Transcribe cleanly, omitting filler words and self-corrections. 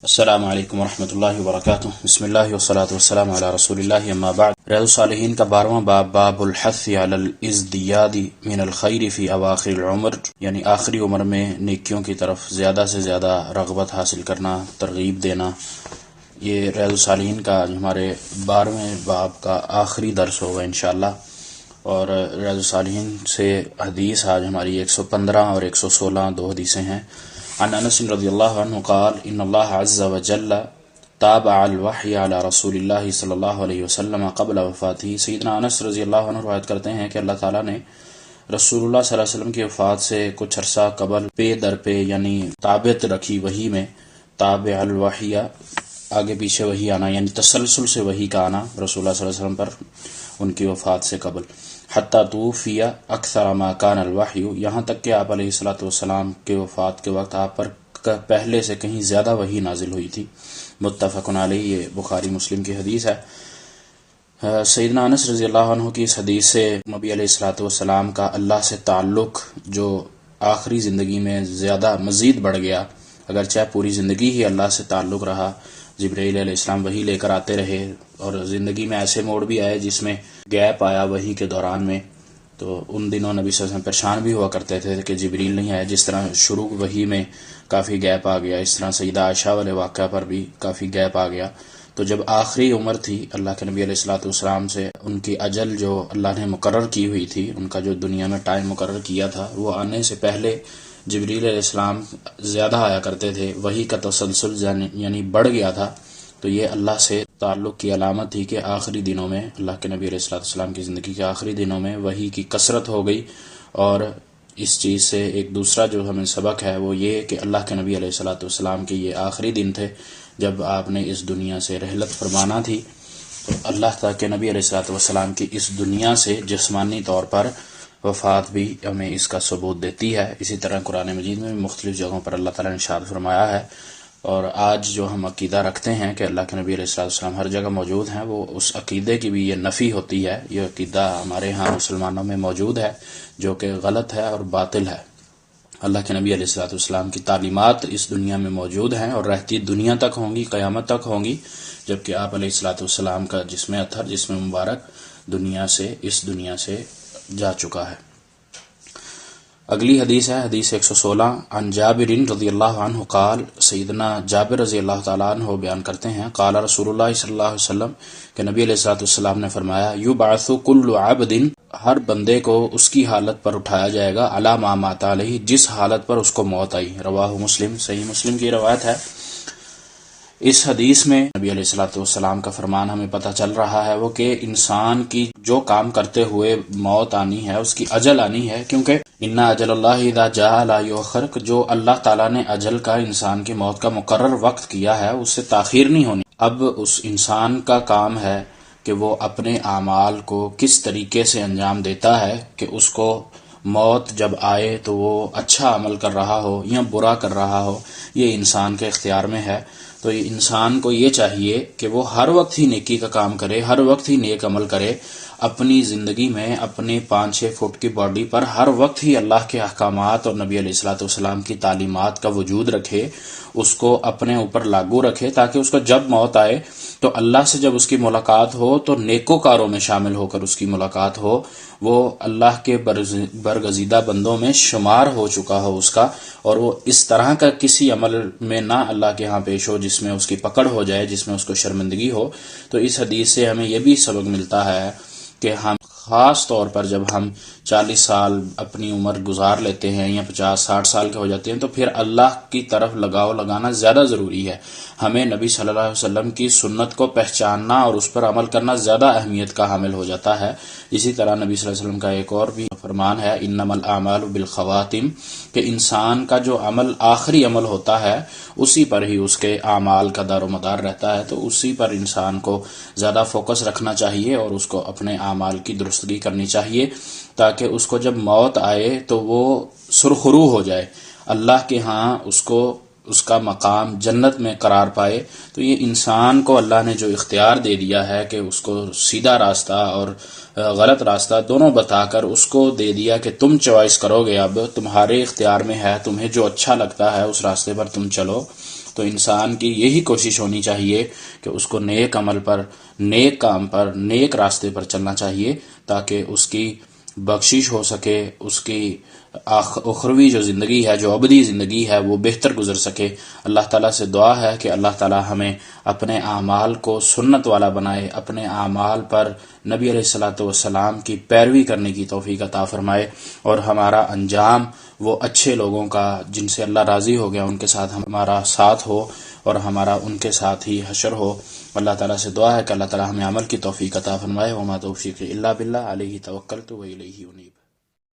السلام علیکم ورحمۃ اللہ وبرکاتہ۔ بسم اللہ والصلاۃ والسلام علی رسول اللہ، اما بعد۔ ریاض الصالحین کا 12واں باب، باب الحث علی الازدیاد من الخیر فی اواخر العمر، یعنی آخری عمر میں نیکیوں کی طرف زیادہ سے زیادہ رغبت حاصل کرنا، ترغیب دینا۔ یہ ریاض الصالحین کا ہمارے 12ویں باب کا آخری درس ہوگا انشاءاللہ، اور ریاض الصالحین سے حدیث آج ہماری 115 اور 116 دو حدیثیں ہیں۔ عن انس رضی اللہ عنہ قال ان اللہ عز وجل تابع الوحی علی رسول اللہ صلی اللہ علیہ وسلم قبل وفاتہ۔ سیدنا انس رضی اللہ عنہ روایت کرتے ہیں کہ اللہ تعالیٰ نے رسول اللہ صلی اللہ علیہ وسلم کی وفات سے کچھ عرصہ قبل پے در پے یعنی تابعت رکھی وحی میں، تابع الوحی آگے پیچھے وحی آنا، یعنی تسلسل سے وحی کا آنا رسول اللہ صلی اللہ علیہ وسلم پر ان کی وفات سے قبل، حتی توفی اکثر ما کان الوحی، یہاں تک کہ آپ علیہ الصلوۃ والسلام کے وفات کے وقت آپ پر پہلے سے کہیں زیادہ وحی نازل ہوئی تھی۔ متفق علیہ، یہ بخاری مسلم کی حدیث ہے۔ سیدنا انس رضی اللہ عنہ کی اس حدیث سے نبی علیہ الصلوۃ والسلام کا اللہ سے تعلق جو آخری زندگی میں زیادہ مزید بڑھ گیا، اگرچہ پوری زندگی ہی اللہ سے تعلق رہا، جبرائیل علیہ السلام وحی لے کر آتے رہے، اور زندگی میں ایسے موڑ بھی آئے جس میں گیپ آیا وحی کے دوران میں، تو ان دنوں نبی صلی اللہ علیہ وسلم پریشان بھی ہوا کرتے تھے کہ جبریل نہیں آیا۔ جس طرح شروع وحی میں کافی گیپ آ گیا، اس طرح سیدہ عائشہ والے واقعہ پر بھی کافی گیپ آ گیا۔ تو جب آخری عمر تھی اللہ کے نبی علیہ الصلوۃ والسلام سے، ان کی اجل جو اللہ نے مقرر کی ہوئی تھی، ان کا جو دنیا میں ٹائم مقرر کیا تھا، وہ آنے سے پہلے جبریل علیہ السلام زیادہ آیا کرتے تھے، وحی کا تسلسل یعنی بڑھ گیا تھا۔ تو یہ اللہ سے تعلق کی علامت تھی کہ آخری دنوں میں اللہ کے نبی علیہ الصلوۃ والسلام کی زندگی کے آخری دنوں میں وحی کی کثرت ہو گئی۔ اور اس چیز سے ایک دوسرا جو ہمیں سبق ہے وہ یہ کہ اللہ کے نبی علیہ الصلوۃ والسلام کے یہ آخری دن تھے جب آپ نے اس دنیا سے رحلت فرمانا تھی۔ تو اللہ تعالیٰ کے نبی علیہ الصلوۃ والسلام کی اس دنیا سے جسمانی طور پر وفات بھی ہمیں اس کا ثبوت دیتی ہے۔ اسی طرح قرآن مجید میں بھی مختلف جگہوں پر اللہ تعالیٰ نے ارشاد فرمایا ہے، اور آج جو ہم عقیدہ رکھتے ہیں کہ اللہ کے نبی علیہ الصلوۃ والسلام ہر جگہ موجود ہیں، وہ اس عقیدے کی بھی یہ نفی ہوتی ہے۔ یہ عقیدہ ہمارے ہاں مسلمانوں میں موجود ہے جو کہ غلط ہے اور باطل ہے۔ اللہ کے نبی علیہ الصلوۃ والسلام کی تعلیمات اس دنیا میں موجود ہیں اور رہتی دنیا تک ہوں گی، قیامت تک ہوں گی، جبکہ آپ علیہ الصلوۃ والسلام کا جسم اطہر، جسم مبارک اس دنیا سے جا چکا ہے۔ اگلی حدیث ہے حدیث 116۔ عن جابر رضی اللہ عنہ قال، سیدنا جابر رضی اللہ تعالیٰ عنہ بیان کرتے ہیں، قال رسول اللہ صلی اللہ علیہ وسلم کہ نبی علیہ الصلوۃ والسلام نے فرمایا، یبعث کل عبد، ہر بندے کو اس کی حالت پر اٹھایا جائے گا، علی ما مات علیہ، جس حالت پر اس کو موت آئی۔ رواہ مسلم، صحیح مسلم کی روایت ہے۔ اس حدیث میں نبی علیہ الصلوۃ والسلام کا فرمان ہمیں پتہ چل رہا ہے وہ کہ انسان کی جو کام کرتے ہوئے موت آنی ہے، اس کی اجل آنی ہے، کیونکہ ان اجل اللہ اذا جاء لا یؤخر، جو اللہ تعالیٰ نے اجل کا انسان کی موت کا مقرر وقت کیا ہے اس سے تاخیر نہیں ہونی۔ اب اس انسان کا کام ہے کہ وہ اپنے اعمال کو کس طریقے سے انجام دیتا ہے کہ اس کو موت جب آئے تو وہ اچھا عمل کر رہا ہو یا برا کر رہا ہو، یہ انسان کے اختیار میں ہے۔ تو انسان کو یہ چاہیے کہ وہ ہر وقت ہی نیکی کا کام کرے، ہر وقت ہی نیک عمل کرے، اپنی زندگی میں اپنے 5-6 فٹ کی باڈی پر ہر وقت ہی اللہ کے احکامات اور نبی علیہ الصلوۃ والسلام کی تعلیمات کا وجود رکھے، اس کو اپنے اوپر لاگو رکھے، تاکہ اس کو جب موت آئے تو اللہ سے جب اس کی ملاقات ہو تو نیکوکاروں میں شامل ہو کر اس کی ملاقات ہو، وہ اللہ کے برگزیدہ بندوں میں شمار ہو چکا ہو اس کا، اور وہ اس طرح کا کسی عمل میں نہ اللہ کے ہاں پیش ہو جس میں اس کی پکڑ ہو جائے، جس میں اس کو شرمندگی ہو۔ تو اس حدیث سے ہمیں یہ بھی سبق ملتا ہے کہ ہم خاص طور پر جب ہم 40 سال اپنی عمر گزار لیتے ہیں یا 50-60 سال کے ہو جاتے ہیں، تو پھر اللہ کی طرف لگاؤ لگانا زیادہ ضروری ہے۔ ہمیں نبی صلی اللہ علیہ وسلم کی سنت کو پہچاننا اور اس پر عمل کرنا زیادہ اہمیت کا حامل ہو جاتا ہے۔ اسی طرح نبی صلی اللہ علیہ وسلم کا ایک اور بھی فرمان ہے، انما الاعمال بالخواتم، کہ انسان کا جو عمل آخری عمل ہوتا ہے اسی پر ہی اس کے اعمال کا دار و مدار رہتا ہے۔ تو اسی پر انسان کو زیادہ فوکس رکھنا چاہیے اور اس کو اپنے اعمال کی درستگی کرنی چاہیے، تاکہ اس کو جب موت آئے تو وہ سرخرو ہو جائے، اللہ کے ہاں اس کا مقام جنت میں قرار پائے۔ تو یہ انسان کو اللہ نے جو اختیار دے دیا ہے کہ اس کو سیدھا راستہ اور غلط راستہ دونوں بتا کر اس کو دے دیا کہ تم چوائس کرو گے، اب تمہارے اختیار میں ہے، تمہیں جو اچھا لگتا ہے اس راستے پر تم چلو، تو انسان کی یہی کوشش ہونی چاہیے کہ اس کو نیک عمل پر، نیک کام پر، نیک راستے پر چلنا چاہیے، تاکہ اس کی بخشش ہو سکے، اس کی اخروی جو زندگی ہے، جو ابدی زندگی ہے، وہ بہتر گزر سکے۔ اللہ تعالیٰ سے دعا ہے کہ اللہ تعالیٰ ہمیں اپنے اعمال کو سنت والا بنائے، اپنے اعمال پر نبی علیہ الصلوۃ والسلام کی پیروی کرنے کی توفیق عطا فرمائے، اور ہمارا انجام وہ اچھے لوگوں کا جن سے اللہ راضی ہو گیا ان کے ساتھ ہمارا ساتھ ہو، اور ہمارا ان کے ساتھ ہی حشر ہو۔ اللہ تعالیٰ سے دعا ہے کہ اللہ تعالیٰ ہمیں عمل کی توفیق عطا فرمائے۔ وما توفیقی الا باللہ، علیہ توکلت و الیہ انیب۔